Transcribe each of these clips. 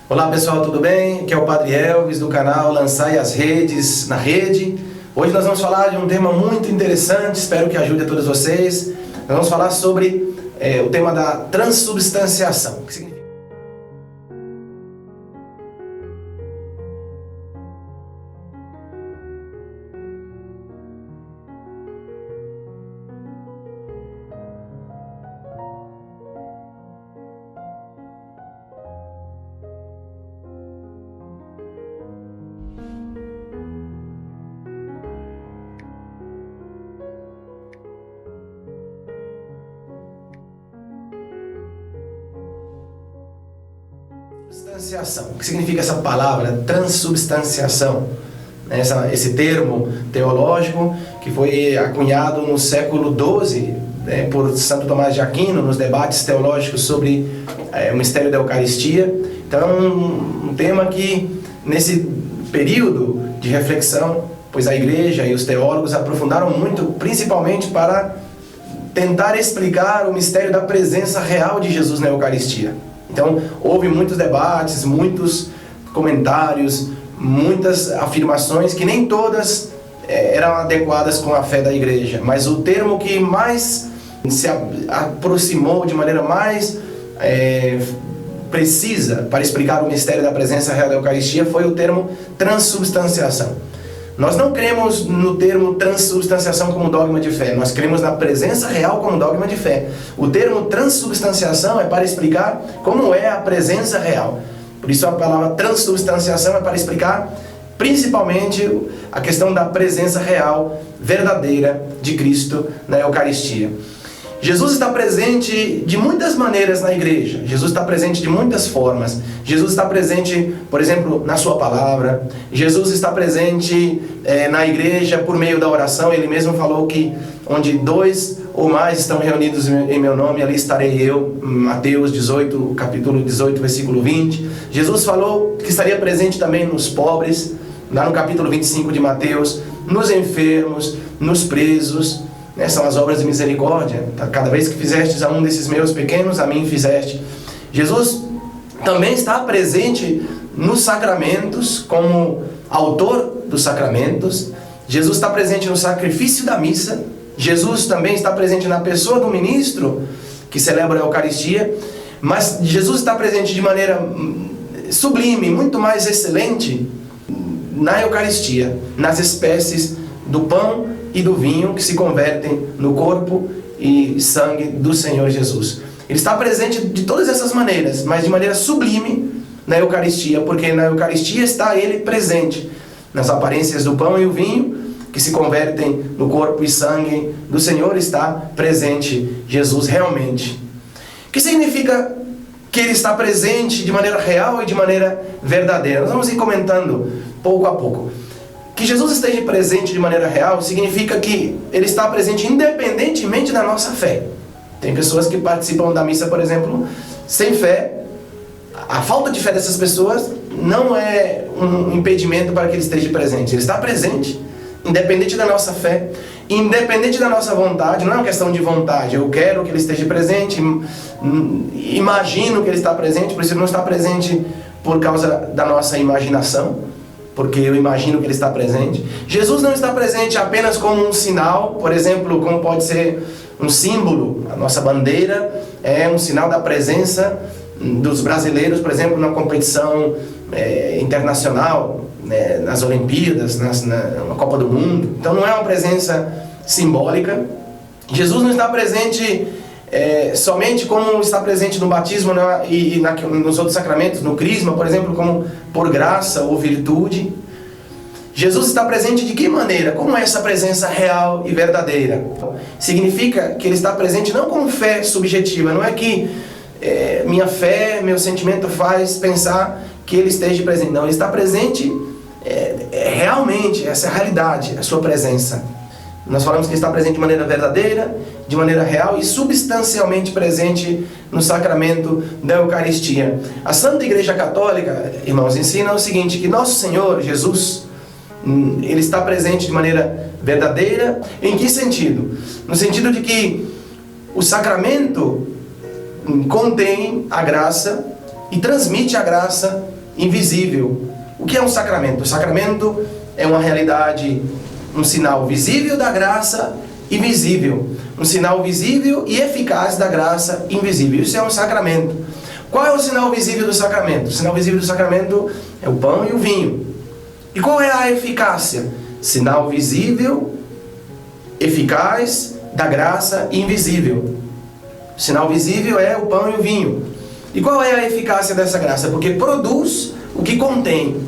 Olá pessoal, tudo bem? Aqui é o Padre Elvis do canal Lançai as Redes na Rede. Hoje nós vamos falar de um tema muito interessante, espero que ajude a todos vocês. Nós vamos falar sobre o tema da transubstanciação. O que significa? O que significa essa palavra, transubstanciação? Esse termo teológico que foi acunhado no século XII por Santo Tomás de Aquino, nos debates teológicos sobre o mistério da Eucaristia. Então, um tema que, nesse período de reflexão, pois a Igreja e os teólogos aprofundaram muito, principalmente para tentar explicar o mistério da presença real de Jesus na Eucaristia. Então, houve muitos debates, muitos comentários, muitas afirmações que nem todas eram adequadas com a fé da Igreja. Mas o termo que mais se aproximou de maneira mais precisa para explicar o mistério da presença real da Eucaristia foi o termo transubstanciação. Nós não cremos no termo transubstanciação como dogma de fé, nós cremos na presença real como dogma de fé. O termo transubstanciação é para explicar como é a presença real. Por isso a palavra transubstanciação é para explicar principalmente a questão da presença real, verdadeira de Cristo na Eucaristia. Jesus está presente de muitas maneiras na igreja. Jesus está presente de muitas formas. Jesus está presente, por exemplo, na sua palavra. Jesus está presente na igreja por meio da oração. Ele mesmo falou que onde 2 ou mais estão reunidos em meu nome, ali estarei eu. Mateus 18, capítulo 18, versículo 20. Jesus falou que estaria presente também nos pobres, lá no capítulo 25 de Mateus, nos enfermos, nos presos. São as obras de misericórdia. Cada vez que fizestes a um desses meus pequenos, a mim fizeste. Jesus também está presente nos sacramentos, como autor dos sacramentos. Jesus está presente no sacrifício da missa. Jesus também está presente na pessoa do ministro que celebra a Eucaristia. Mas Jesus está presente de maneira sublime, muito mais excelente na Eucaristia, nas espécies do pão e do vinho que se convertem no corpo e sangue do Senhor Jesus. Ele está presente de todas essas maneiras, mas de maneira sublime na Eucaristia, porque na Eucaristia está Ele presente, nas aparências do pão e o vinho que se convertem no corpo e sangue do Senhor está presente Jesus realmente. O que significa que Ele está presente de maneira real e de maneira verdadeira? Nós vamos ir comentando pouco a pouco. Que Jesus esteja presente de maneira real significa que Ele está presente independentemente da nossa fé. Tem pessoas que participam da missa, por exemplo, sem fé. A falta de fé dessas pessoas não é um impedimento para que Ele esteja presente. Ele está presente, independente da nossa fé, independente da nossa vontade. Não é uma questão de vontade. Eu quero que Ele esteja presente, imagino que Ele está presente, por isso Ele não está presente por causa da nossa imaginação, porque eu imagino que Ele está presente. Jesus não está presente apenas como um sinal, por exemplo, como pode ser um símbolo. A nossa bandeira é um sinal da presença dos brasileiros, por exemplo, na competição internacional, nas Olimpíadas, na Copa do Mundo. Então não é uma presença simbólica. Jesus não está presente somente como está presente no batismo e nos outros sacramentos, no crisma, por exemplo, como por graça ou virtude. Jesus está presente de que maneira? Como é essa presença real e verdadeira? Significa que Ele está presente não com fé subjetiva, não é que minha fé, meu sentimento faz pensar que Ele esteja presente. Não, Ele está presente realmente, essa é a realidade, a sua presença. Nós falamos que Ele está presente de maneira verdadeira, de maneira real e substancialmente presente no sacramento da Eucaristia. A Santa Igreja Católica, irmãos, ensina o seguinte, que Nosso Senhor Jesus, Ele está presente de maneira verdadeira. Em que sentido? No sentido de que o sacramento contém a graça e transmite a graça invisível. O que é um sacramento? O sacramento é uma realidade, um sinal visível da graça invisível. Um sinal visível e eficaz da graça invisível. Isso é um sacramento. Qual é o sinal visível do sacramento? O sinal visível do sacramento é o pão e o vinho. E qual é a eficácia? Sinal visível, eficaz da graça invisível. O sinal visível é o pão e o vinho. E qual é a eficácia dessa graça? Porque produz o que contém.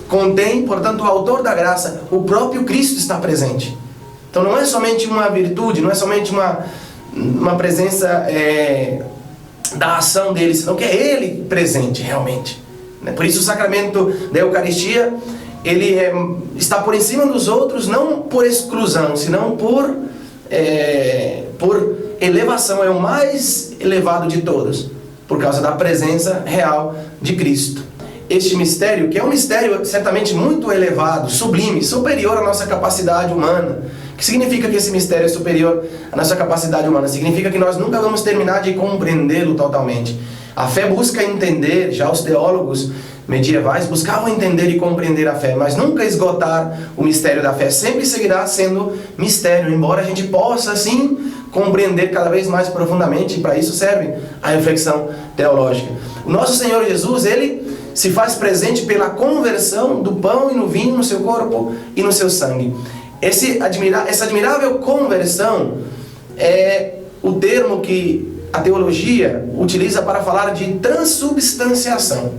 Contém, portanto, o autor da graça, o próprio Cristo está presente. Então não é somente uma virtude, não é somente uma presença da ação dele, senão que é ele presente realmente. Por isso o sacramento da Eucaristia, ele está por em cima dos outros, não por exclusão, senão por elevação. É o mais elevado de todos, por causa da presença real de Cristo. Este mistério, que é um mistério certamente muito elevado, sublime, superior à nossa capacidade humana. O que significa que esse mistério é superior à nossa capacidade humana? Significa que nós nunca vamos terminar de compreendê-lo totalmente. A fé busca entender, já os teólogos medievais buscavam entender e compreender a fé, mas nunca esgotar o mistério da fé. Sempre seguirá sendo mistério, embora a gente possa, assim, compreender cada vez mais profundamente, e para isso serve a reflexão teológica. O nosso Senhor Jesus, ele se faz presente pela conversão do pão e no vinho no seu corpo e no seu sangue. Essa admirável conversão é o termo que a teologia utiliza para falar de transubstanciação.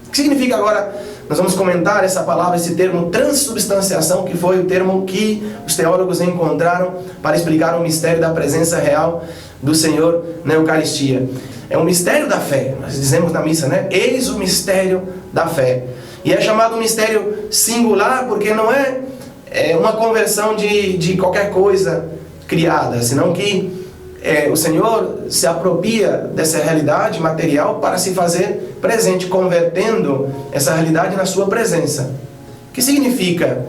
O que significa agora? Nós vamos comentar essa palavra, esse termo transubstanciação, que foi o termo que os teólogos encontraram para explicar o mistério da presença real do Senhor na Eucaristia. É um mistério da fé, nós dizemos na missa, né? Eis o mistério da fé. E é chamado um mistério singular porque não é uma conversão de qualquer coisa criada, senão que o Senhor se apropria dessa realidade material para se fazer presente, convertendo essa realidade na sua presença. O que significa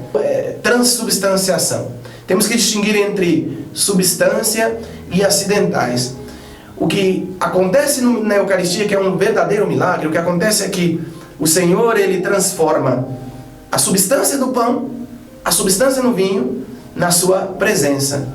transubstanciação? Temos que distinguir entre substância e acidentais. O que acontece na Eucaristia, que é um verdadeiro milagre, o que acontece é que o Senhor, ele transforma a substância do pão, a substância no vinho, na sua presença.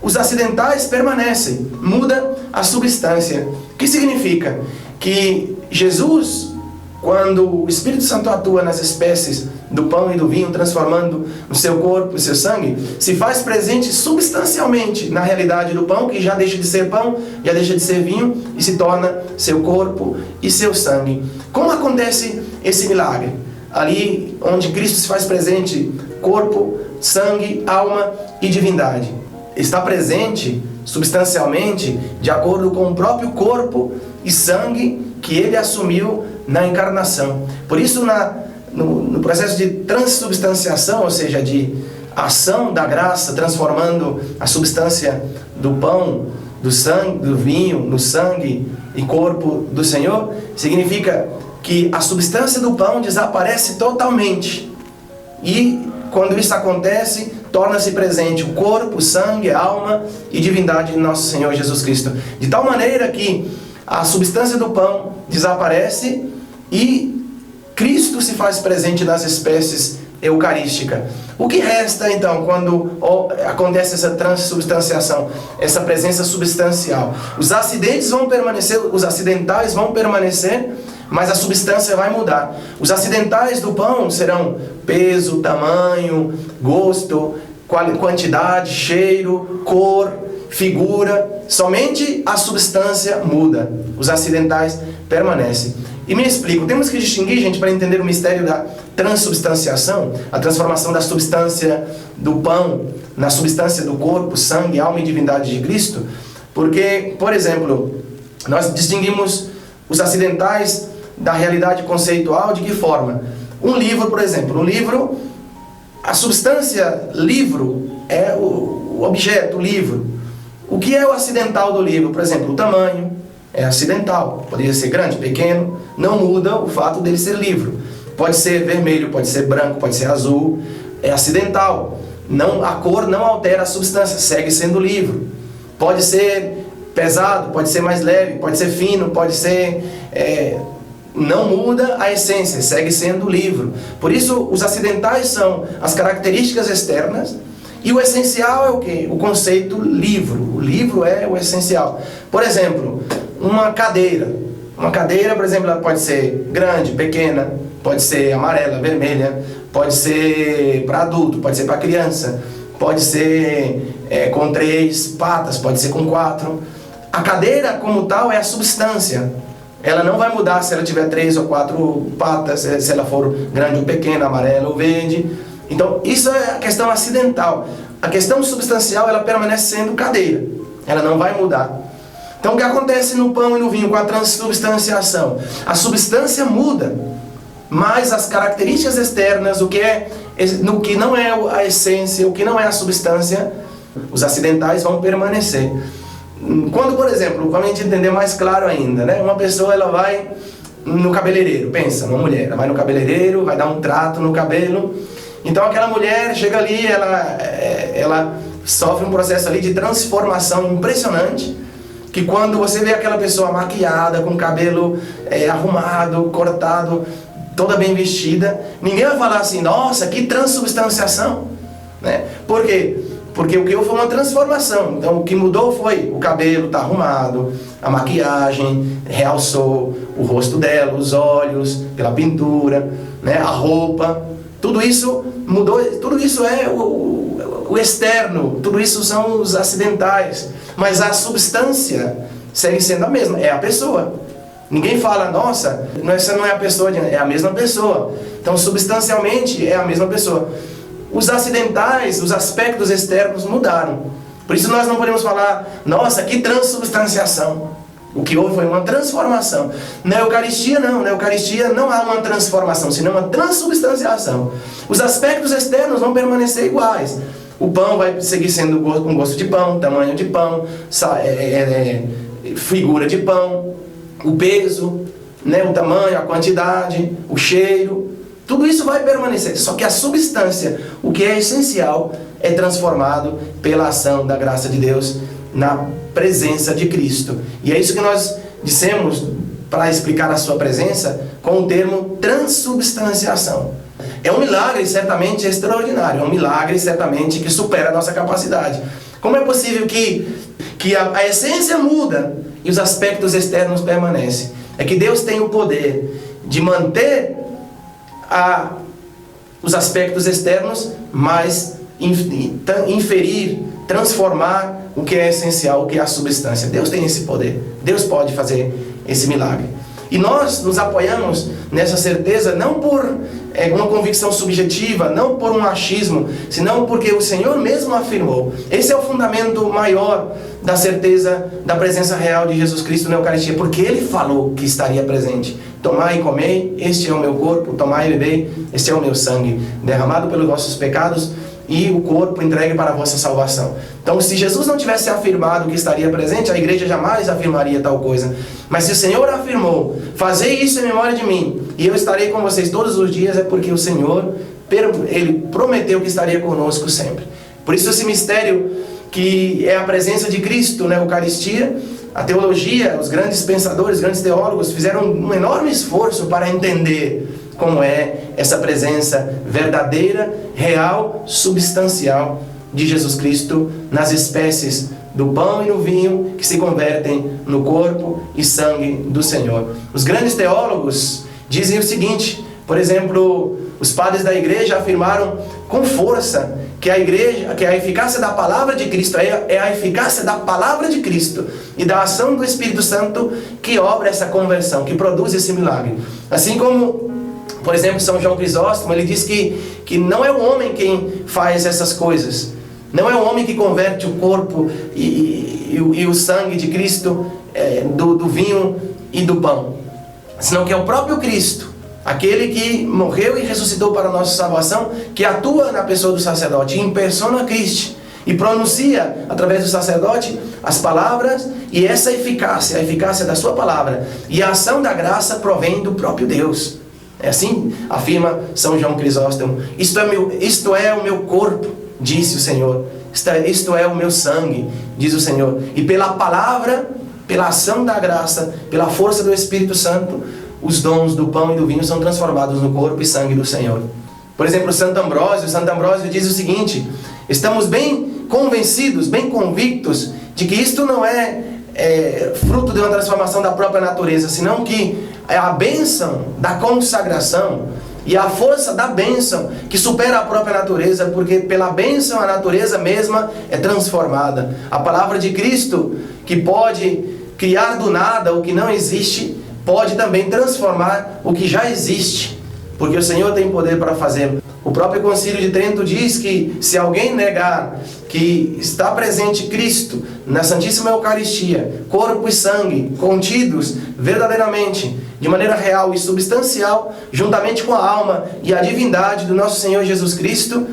Os acidentais permanecem, muda a substância. O que significa? Que Jesus, quando o Espírito Santo atua nas espécies do pão e do vinho, transformando o seu corpo e o seu sangue, se faz presente substancialmente na realidade do pão, que já deixa de ser pão, já deixa de ser vinho, e se torna seu corpo e seu sangue. Como acontece esse milagre? Ali onde Cristo se faz presente, corpo, sangue, alma e divindade. Está presente substancialmente de acordo com o próprio corpo e sangue que ele assumiu na encarnação. Por isso, no processo de transubstanciação, ou seja, de ação da graça, transformando a substância do pão, do sangue, do vinho, no sangue e corpo do Senhor, significa que a substância do pão desaparece totalmente. E quando isso acontece, torna-se presente o corpo, o sangue, a alma e divindade de nosso Senhor Jesus Cristo. De tal maneira que a substância do pão desaparece e Cristo se faz presente nas espécies eucarísticas. O que resta então quando acontece essa transubstanciação, essa presença substancial? Os acidentes vão permanecer, os acidentais vão permanecer, mas a substância vai mudar. Os acidentais do pão serão peso, tamanho, gosto, quantidade, cheiro, cor, figura. Somente a substância muda. Os acidentais permanecem. E me explico, temos que distinguir, gente, para entender o mistério da transubstanciação, a transformação da substância do pão na substância do corpo, sangue, alma e divindade de Cristo. Porque, por exemplo, nós distinguimos os acidentais da realidade conceitual de que forma? Um livro, por exemplo, um livro, a substância livro é o objeto, o livro. O que é o acidental do livro? Por exemplo, o tamanho é acidental, poderia ser grande, pequeno, não muda o fato dele ser livro. Pode ser vermelho, pode ser branco, pode ser azul, é acidental. Não, a cor não altera a substância, segue sendo livro. Pode ser pesado, pode ser mais leve, pode ser fino, pode ser não muda a essência, segue sendo o livro. Por isso, os acidentais são as características externas, e o essencial é o quê? O conceito livro. O livro é o essencial. Por exemplo, uma cadeira. Uma cadeira, por exemplo, ela pode ser grande, pequena, pode ser amarela, vermelha, pode ser para adulto, pode ser para criança, pode ser com 3 patas, pode ser com 4. A cadeira, como tal, é a substância. Ela não vai mudar se ela tiver 3 ou 4 patas, se ela for grande ou pequena, amarela ou verde. Então, isso é a questão acidental. A questão substancial, ela permanece sendo cadeira. Ela não vai mudar. Então, o que acontece no pão e no vinho com a transubstanciação? A substância muda, mas as características externas, no que não é a essência, o que não é a substância, os acidentais vão permanecer. Quando, por exemplo, para a gente entender mais claro ainda, né? Uma pessoa ela vai no cabeleireiro, pensa, uma mulher, ela vai no cabeleireiro, vai dar um trato no cabelo. Então aquela mulher chega ali, ela sofre um processo ali de transformação impressionante, que quando você vê aquela pessoa maquiada, com o cabelo arrumado, cortado, toda bem vestida, ninguém vai falar assim, nossa, que transubstanciação, né? Por quê? Porque o que houve foi uma transformação. Então o que mudou foi o cabelo tá arrumado, a maquiagem realçou o rosto dela, os olhos, pela pintura, né? A roupa, tudo isso mudou, tudo isso é o externo, tudo isso são os acidentais, mas a substância segue sendo a mesma, é a pessoa. Ninguém fala, nossa, essa não é a pessoa, é a mesma pessoa. Então substancialmente é a mesma pessoa. Os acidentais, os aspectos externos mudaram. Por isso nós não podemos falar, nossa, que transubstanciação. O que houve foi uma transformação. Na Eucaristia não, na Eucaristia não há uma transformação, senão uma transubstanciação. Os aspectos externos vão permanecer iguais. O pão vai seguir sendo com gosto de pão, tamanho de pão, figura de pão, o peso, né, o tamanho, a quantidade, o cheiro. Tudo isso vai permanecer, só que a substância, o que é essencial, é transformado pela ação da graça de Deus na presença de Cristo. E é isso que nós dissemos para explicar a sua presença com o termo transubstanciação. É um milagre certamente extraordinário, é um milagre certamente que supera a nossa capacidade. Como é possível que a essência muda e os aspectos externos permanecem? É que Deus tem o poder de manter os aspectos externos, mas inferir, transformar o que é essencial, o que é a substância. Deus tem esse poder. Deus pode fazer esse milagre. E nós nos apoiamos nessa certeza não por uma convicção subjetiva, não por um achismo, senão porque o Senhor mesmo afirmou. Esse é o fundamento maior da certeza da presença real de Jesus Cristo na Eucaristia, porque Ele falou que estaria presente. Tomai e comei, este é o meu corpo, tomai e bebei, este é o meu sangue, derramado pelos vossos pecados e o corpo entregue para a vossa salvação. Então, se Jesus não tivesse afirmado que estaria presente, a igreja jamais afirmaria tal coisa. Mas se o Senhor afirmou, fazei isso em memória de mim, e eu estarei com vocês todos os dias, é porque o Senhor, Ele prometeu que estaria conosco sempre. Por isso esse mistério que é a presença de Cristo na Eucaristia, a teologia, os grandes pensadores, os grandes teólogos fizeram um enorme esforço para entender como é essa presença verdadeira, real, substancial de Jesus Cristo nas espécies do pão e no vinho que se convertem no corpo e sangue do Senhor. Os grandes teólogos dizem o seguinte, por exemplo, os padres da igreja afirmaram com força que a eficácia da palavra de Cristo é a eficácia da palavra de Cristo e da ação do Espírito Santo que obra essa conversão, que produz esse milagre. Assim como, por exemplo, São João Crisóstomo, ele diz que não é o homem quem faz essas coisas, não é o homem que converte o corpo e o sangue de Cristo do vinho e do pão, senão que é o próprio Cristo, aquele que morreu e ressuscitou para a nossa salvação, que atua na pessoa do sacerdote, em persona Christi, e pronuncia através do sacerdote as palavras, e essa eficácia, a eficácia da sua palavra e a ação da graça provém do próprio Deus. É assim afirma São João Crisóstomo. Isto é o meu corpo, disse o Senhor. Isto é o meu sangue, diz o Senhor. E pela palavra, pela ação da graça, pela força do Espírito Santo, os dons do pão e do vinho são transformados no corpo e sangue do Senhor. Por exemplo, Santo Ambrósio diz o seguinte: estamos bem convencidos, bem convictos de que isto não é fruto de uma transformação da própria natureza, senão que é a bênção da consagração e a força da bênção que supera a própria natureza, porque pela bênção a natureza mesma é transformada. A palavra de Cristo, que pode criar do nada o que não existe, pode também transformar o que já existe, porque o Senhor tem poder para fazê-lo. O próprio Concílio de Trento diz que se alguém negar que está presente Cristo na Santíssima Eucaristia, corpo e sangue, contidos verdadeiramente, de maneira real e substancial, juntamente com a alma e a divindade do nosso Senhor Jesus Cristo,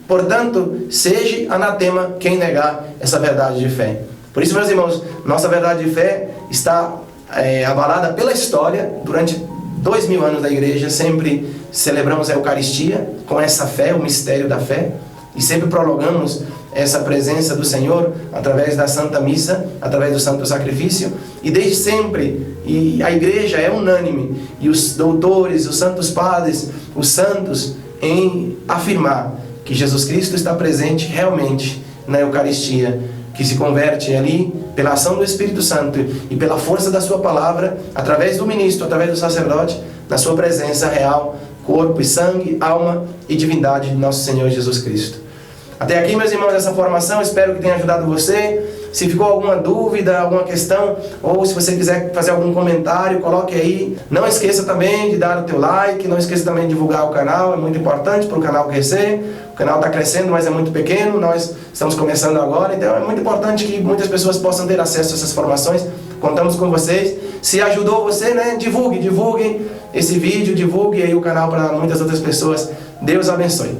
portanto, seja anatema quem negar essa verdade de fé. Por isso, meus irmãos, nossa verdade de fé está abalada pela história. Durante 2000 anos da igreja, sempre celebramos a Eucaristia com essa fé, o mistério da fé, e sempre prolongamos essa presença do Senhor através da Santa Missa, através do Santo Sacrifício, e desde sempre, e a igreja é unânime, e os doutores, os santos padres, os santos, em afirmar que Jesus Cristo está presente realmente na Eucaristia, que se converte ali pela ação do Espírito Santo e pela força da sua palavra, através do ministro, através do sacerdote, na sua presença real, corpo e sangue, alma e divindade de nosso Senhor Jesus Cristo. Até aqui, meus irmãos, essa formação, espero que tenha ajudado você. Se ficou alguma dúvida, alguma questão, ou se você quiser fazer algum comentário, coloque aí. Não esqueça também de dar o teu like, não esqueça também de divulgar o canal, é muito importante para o canal crescer. O canal está crescendo, mas é muito pequeno, nós estamos começando agora, então é muito importante que muitas pessoas possam ter acesso a essas formações. Contamos com vocês. Se ajudou você, né, divulgue esse vídeo, divulgue aí o canal para muitas outras pessoas. Deus abençoe.